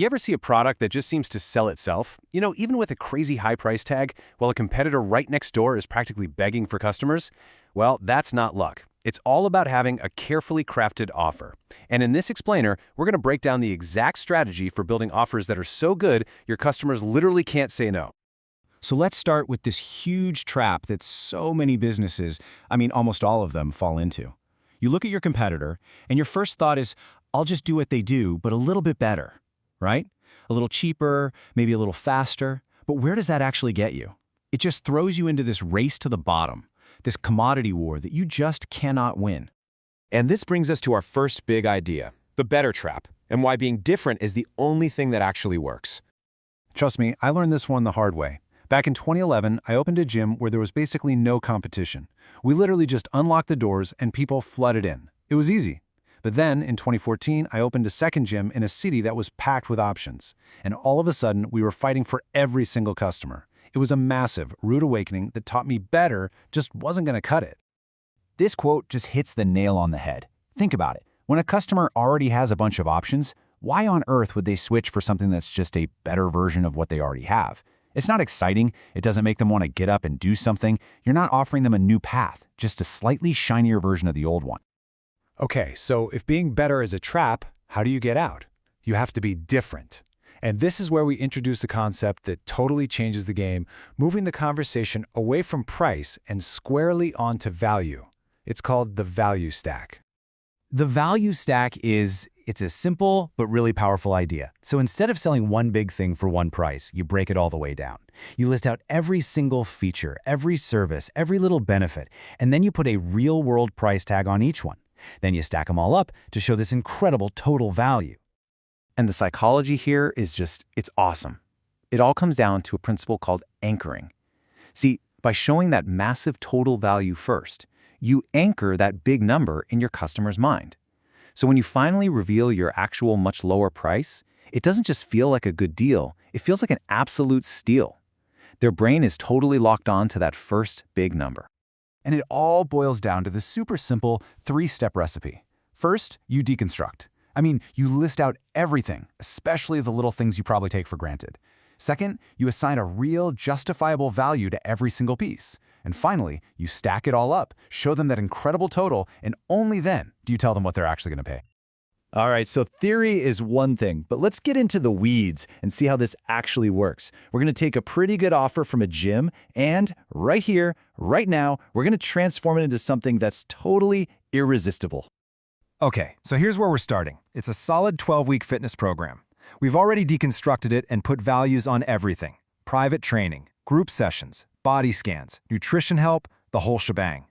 You ever see a product that just seems to sell itself? Even with a crazy high price tag, while a competitor right next door is practically begging for customers? Well, that's not luck. It's all about having a carefully crafted offer. And in this explainer, we're going to break down the exact strategy for building offers that are so good your customers literally can't say no. So let's start with this huge trap that so many businesses, almost all of them, fall into. You look at your competitor, and your first thought is, I'll just do what they do, but a little bit better, right? A little cheaper, maybe a little faster. But where does that actually get you? It just throws you into this race to the bottom, this commodity war that you just cannot win. And this brings us to our first big idea, the better trap, and why being different is the only thing that actually works. Trust me, I learned this one the hard way. Back in 2011, I opened a gym where there was basically no competition. We literally just unlocked the doors and people flooded in. It was easy. But then, in 2014, I opened a second gym in a city that was packed with options. And all of a sudden, we were fighting for every single customer. It was a massive, rude awakening that taught me better just wasn't going to cut it. This quote just hits the nail on the head. Think about it. When a customer already has a bunch of options, why on earth would they switch for something that's just a better version of what they already have? It's not exciting. It doesn't make them want to get up and do something. You're not offering them a new path, just a slightly shinier version of the old one. Okay, so if being better is a trap, how do you get out? You have to be different. And this is where we introduce a concept that totally changes the game, moving the conversation away from price and squarely onto value. It's called the value stack. The value stack it's a simple but really powerful idea. So instead of selling one big thing for one price, you break it all the way down. You list out every single feature, every service, every little benefit, and then you put a real-world price tag on each one. Then you stack them all up to show this incredible total value. And the psychology here is it's awesome. It all comes down to a principle called anchoring. See, by showing that massive total value first, you anchor that big number in your customer's mind. So when you finally reveal your actual much lower price, it doesn't just feel like a good deal, it feels like an absolute steal. Their brain is totally locked on to that first big number. And it all boils down to the super simple three-step recipe. First, you deconstruct. You list out everything, especially the little things you probably take for granted. Second, you assign a real, justifiable value to every single piece. And finally, you stack it all up, show them that incredible total, and only then do you tell them what they're actually going to pay. All right, so theory is one thing, but let's get into the weeds and see how this actually works. We're going to take a pretty good offer from a gym, and right here, right now, we're going to transform it into something that's totally irresistible. Okay, so here's where we're starting. It's a solid 12-week fitness program. We've already deconstructed it and put values on everything. Private training, group sessions, body scans, nutrition help, the whole shebang.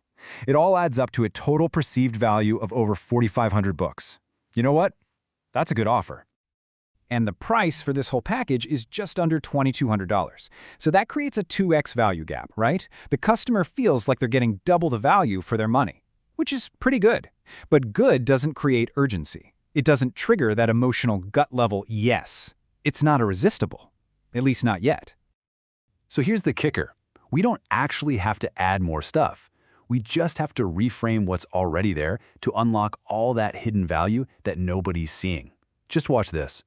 It all adds up to a total perceived value of over 4,500 bucks. You know what? That's a good offer. And the price for this whole package is just under $2,200. So that creates a 2x value gap, right? The customer feels like they're getting double the value for their money, which is pretty good. But good doesn't create urgency. It doesn't trigger that emotional gut-level yes. It's not irresistible, at least not yet. So here's the kicker. We don't actually have to add more stuff. We just have to reframe what's already there to unlock all that hidden value that nobody's seeing. Just watch this.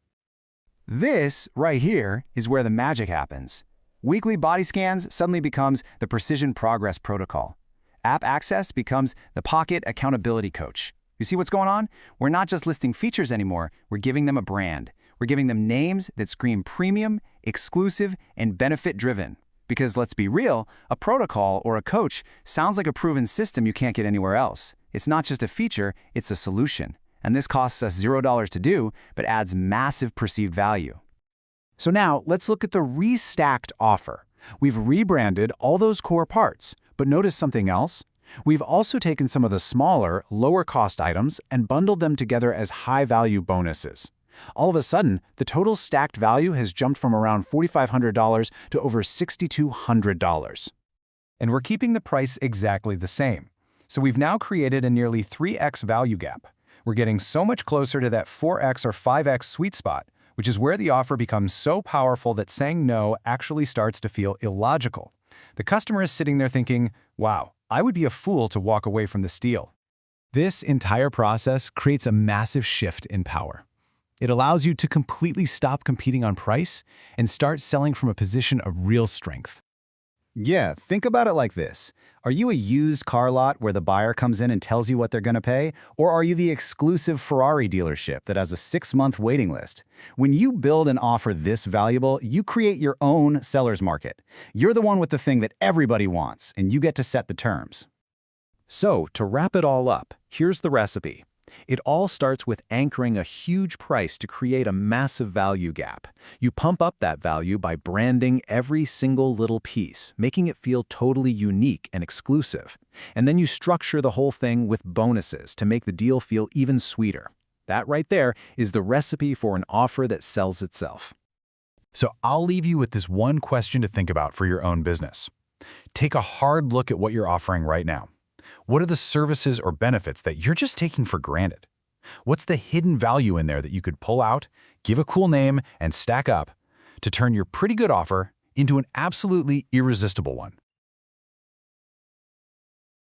This, right here, is where the magic happens. Weekly body scans suddenly becomes the Precision Progress Protocol. App Access becomes the Pocket Accountability Coach. You see what's going on? We're not just listing features anymore, we're giving them a brand. We're giving them names that scream premium, exclusive, and benefit-driven. Because let's be real, a protocol or a coach sounds like a proven system you can't get anywhere else. It's not just a feature, it's a solution. And this costs us $0 to do, but adds massive perceived value. So now, let's look at the restacked offer. We've rebranded all those core parts, but notice something else? We've also taken some of the smaller, lower-cost items and bundled them together as high-value bonuses. All of a sudden, the total stacked value has jumped from around $4,500 to over $6,200. And we're keeping the price exactly the same. So we've now created a nearly 3x value gap. We're getting so much closer to that 4x or 5x sweet spot, which is where the offer becomes so powerful that saying no actually starts to feel illogical. The customer is sitting there thinking, wow, I would be a fool to walk away from this deal. This entire process creates a massive shift in power. It allows you to completely stop competing on price and start selling from a position of real strength. Yeah, think about it like this. Are you a used car lot where the buyer comes in and tells you what they're going to pay? Or are you the exclusive Ferrari dealership that has a 6-month waiting list? When you build an offer this valuable, you create your own seller's market. You're the one with the thing that everybody wants, and you get to set the terms. So, to wrap it all up, here's the recipe. It all starts with anchoring a huge price to create a massive value gap. You pump up that value by branding every single little piece, making it feel totally unique and exclusive. And then you structure the whole thing with bonuses to make the deal feel even sweeter. That right there is the recipe for an offer that sells itself. So I'll leave you with this one question to think about for your own business. Take a hard look at what you're offering right now. What are the services or benefits that you're just taking for granted? What's the hidden value in there that you could pull out, give a cool name, and stack up to turn your pretty good offer into an absolutely irresistible one?